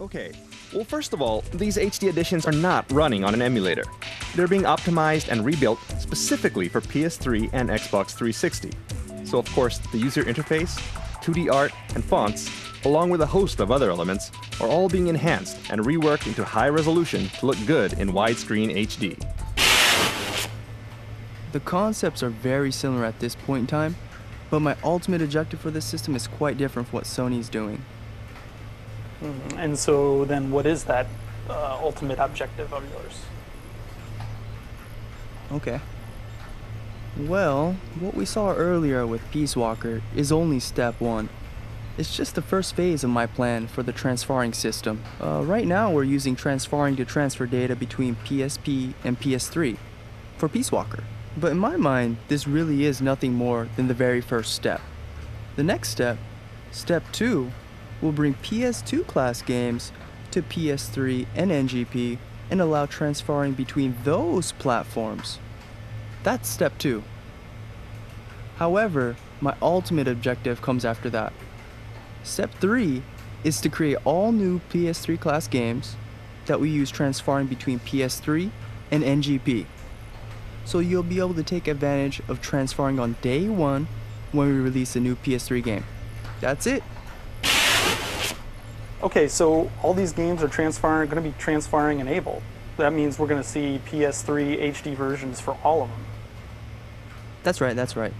Okay, well first of all, these HD editions are not running on an emulator. They're being optimized and rebuilt specifically for PS3 and Xbox 360. So of course, the user interface, 2D art, and fonts, along with a host of other elements, are all being enhanced and reworked into high resolution to look good in widescreen HD. The concepts are very similar at this point in time, but my ultimate objective for this system is quite different from what Sony's doing. And so then what is that ultimate objective of yours? Okay. Well, what we saw earlier with Peace Walker is only step one. It's just the first phase of my plan for the transferring system. Right now we're using transferring to transfer data between PSP and PS3 for Peace Walker. But in my mind, this really is nothing more than the very first step. The next step, step 2, will bring PS2 class games to PS3 and NGP and allow transferring between those platforms. That's step 2. However, my ultimate objective comes after that. Step 3 is to create all new PS3 class games that we use transferring between PS3 and NGP. So you'll be able to take advantage of transferring on day one when we release a new PS3 game. That's it. Okay, so all these games are going to be transferring enabled. That means we're going to see PS3 HD versions for all of them. That's right.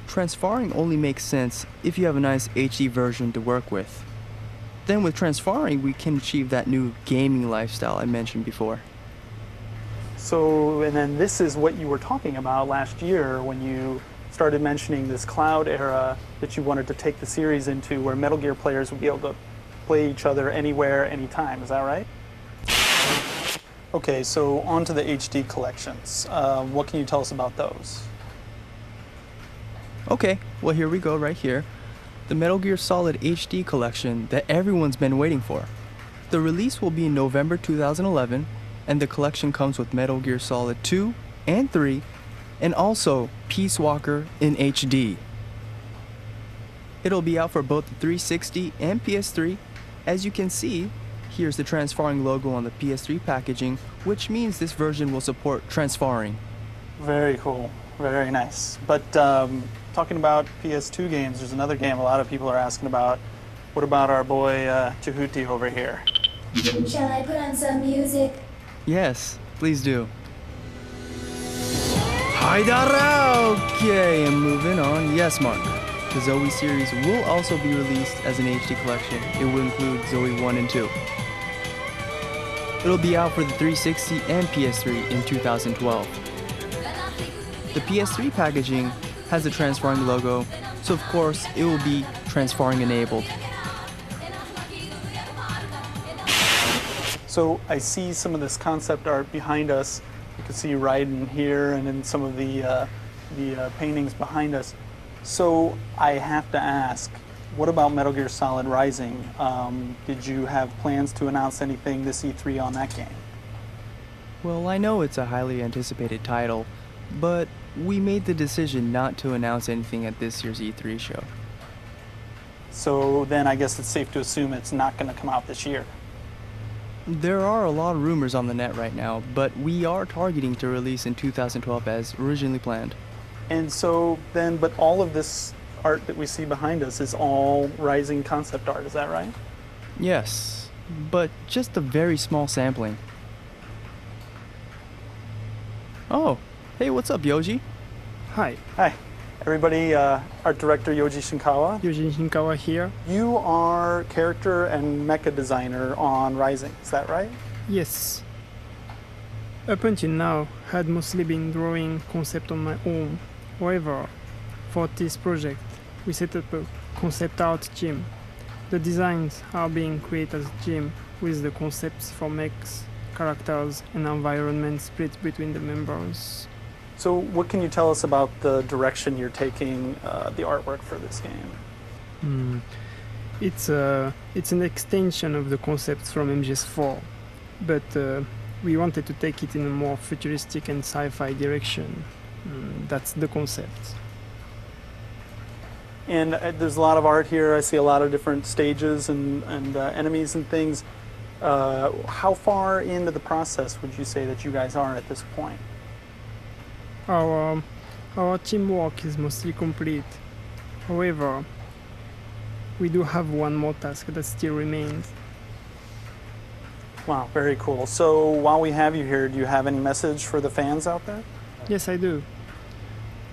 Transferring only makes sense if you have a nice HD version to work with. Then with transferring, we can achieve that new gaming lifestyle I mentioned before. So, and then this is what you were talking about last year when you started mentioning this cloud era that you wanted to take the series into, where Metal Gear players would be able to play each other anywhere, anytime. Is that right? Okay, so on to the HD collections. What can you tell us about those? Okay, well here we go right here. The Metal Gear Solid HD collection that everyone's been waiting for. The release will be in November 2011, and the collection comes with Metal Gear Solid 2 and 3, and also Peace Walker in HD. It'll be out for both the 360 and PS3. As you can see, here's the transferring logo on the PS3 packaging, which means this version will support transferring. Very cool, very nice. But talking about PS2 games, there's another game a lot of people are asking about. What about our boy Tahuti over here? Shall I put on some music? Yes, please do. Okay, and moving on. Yes, Mark. The Zoe series will also be released as an HD collection. It will include Zoe 1 and 2. It'll be out for the 360 and PS3 in 2012. The PS3 packaging has a transferring logo, so of course it will be transferring enabled. So I see some of this concept art behind us. You can see Raiden here and then some of the paintings behind us. So I have to ask, what about Metal Gear Solid Rising? Did you have plans to announce anything this E3 on that game? Well, I know it's a highly anticipated title, but we made the decision not to announce anything at this year's E3 show. So then I guess it's safe to assume it's not going to come out this year. There are a lot of rumors on the net right now, but we are targeting to release in 2012 as originally planned. And so then, but all of this art that we see behind us is all Rising concept art, is that right? Yes, but just a very small sampling. Oh, hey, what's up, Yoji? Hi, Hi, everybody, art director Yoji Shinkawa. Yoji Shinkawa here. You are character and mecha designer on Rising, is that right? Yes. Up until now, had mostly been drawing concept on my own. However, for this project, we set up a concept art team. The designs are being created as a team with the concepts for mechs, characters, and environment split between the members. So what can you tell us about the direction you're taking the artwork for this game? It's an extension of the concepts from MGS 4, but we wanted to take it in a more futuristic and sci-fi direction. That's the concept. And there's a lot of art here. I see a lot of different stages and enemies and things. How far into the process would you say that you guys are at this point? Our teamwork is mostly complete. However, we do have one more task that still remains. Wow, very cool. So while we have you here, do you have any message for the fans out there? Yes, I do.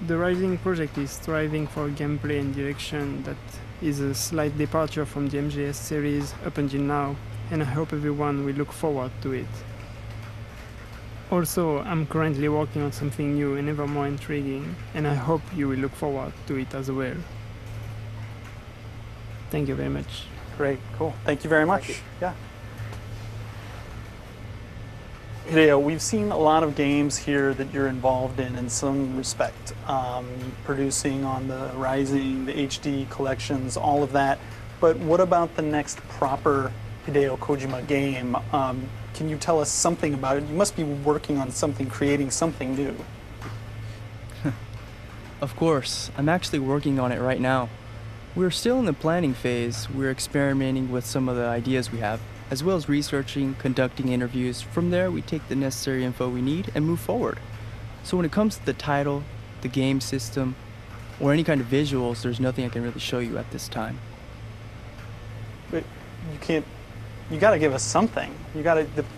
The Rising project is striving for gameplay and direction that is a slight departure from the MGS series up until now, and I hope everyone will look forward to it. Also, I'm currently working on something new and ever more intriguing, and I hope you will look forward to it as well. Thank you very much. Great, cool. Thank you very much. Yeah. Hideo, we've seen a lot of games here that you're involved in some respect. Producing on the Rising, the HD collections, all of that. But what about the next proper Hideo Kojima game? Can you tell us something about it? You must be working on something, creating something new. Of course, I'm actually working on it right now. We're still in the planning phase. We're experimenting with some of the ideas we have, as well as researching, conducting interviews. From there, we take the necessary info we need and move forward. So when it comes to the title, the game system, or any kind of visuals, there's nothing I can really show you at this time. But you gotta give us something. The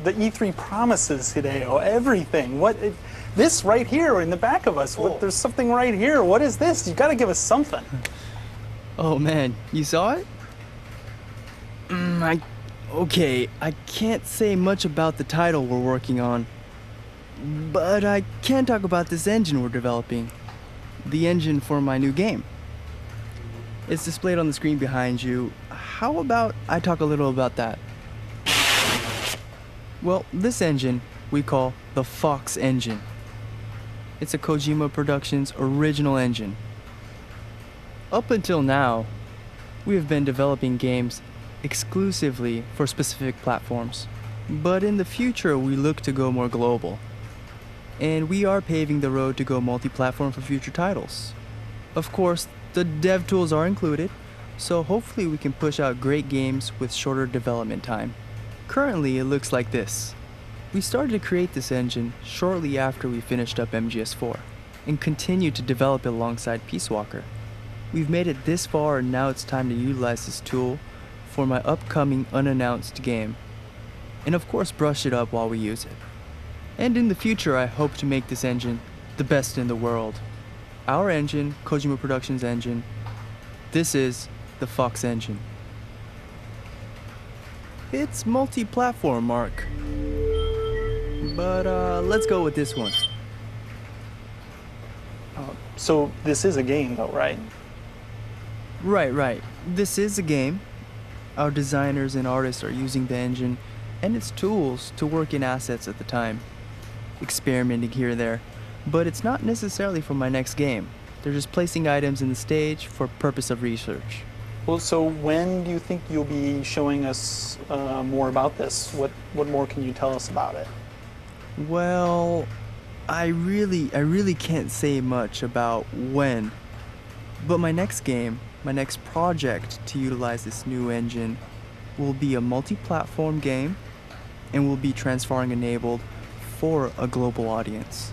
E3 promises, Hideo, everything. This right here in the back of us, there's something right here. What is this? You gotta give us something. Oh man, you saw it? Okay, I can't say much about the title we're working on, but I can talk about this engine we're developing. The engine for my new game. It's displayed on the screen behind you. How about I talk a little about that? Well, this engine we call the Fox engine. It's a Kojima Productions original engine. Up until now, we have been developing games exclusively for specific platforms, but in the future we look to go more global. And we are paving the road to go multi-platform for future titles. Of course, the dev tools are included, so hopefully we can push out great games with shorter development time. Currently, it looks like this. We started to create this engine shortly after we finished up MGS 4, and continued to develop it alongside Peace Walker. We've made it this far, and now it's time to utilize this tool for my upcoming unannounced game, and of course brush it up while we use it. And in the future, I hope to make this engine the best in the world. Our engine, Kojima Productions engine, this is the Fox engine. It's multi-platform, Mark. But let's go with this one. So this is a game though, right? Right. This is a game. Our designers and artists are using the engine and its tools to work in assets at the time, experimenting here and there, but it's not necessarily for my next game. They're just placing items in the stage for purpose of research. Well, so when do you think you'll be showing us more about this? What more can you tell us about it? Well, I really can't say much about when, but my next game, my next project to utilize this new engine will be a multi-platform game and will be transferring enabled for a global audience.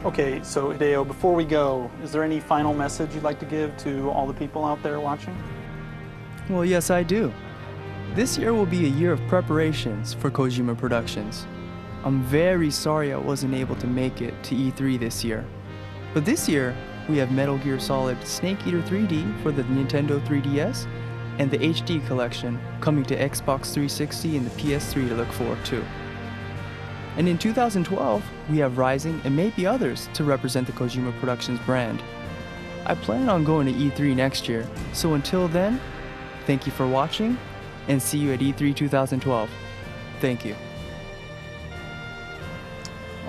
Okay, so Hideo, before we go, is there any final message you'd like to give to all the people out there watching? Well, yes, I do. This year will be a year of preparations for Kojima Productions. I'm very sorry I wasn't able to make it to E3 this year. But this year, we have Metal Gear Solid Snake Eater 3D for the Nintendo 3DS and the HD collection coming to Xbox 360 and the PS3 to look forward to. And in 2012, we have Rising and maybe others to represent the Kojima Productions brand. I plan on going to E3 next year, so until then, thank you for watching, and see you at E3 2012. Thank you.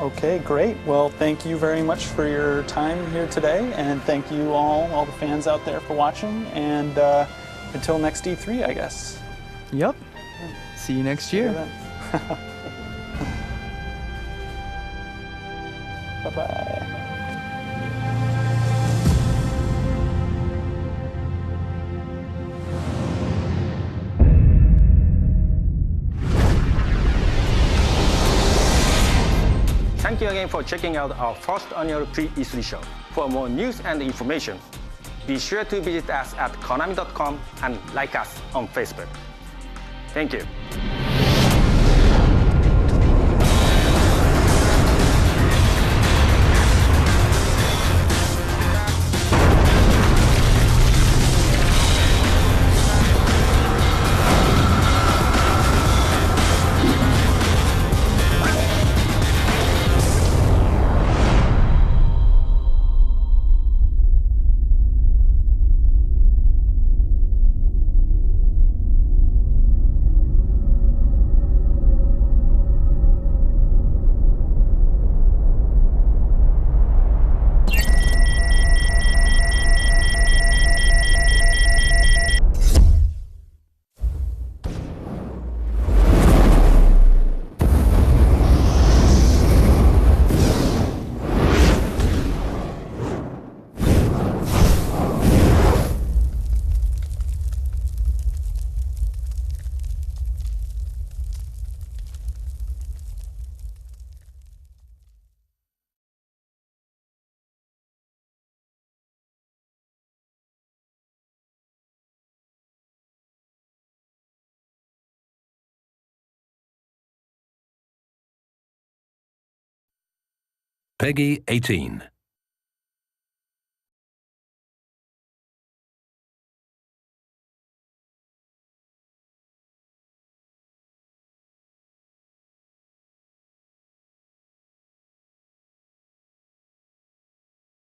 Okay, great. Well, thank you very much for your time here today, and thank you all the fans out there for watching, and until next E3, I guess. Yep. See you next year. Bye-bye. you again for checking out our first annual Pre-E3 show. For more news and information, be sure to visit us at konami.com and like us on Facebook. Thank you. Peggy 18.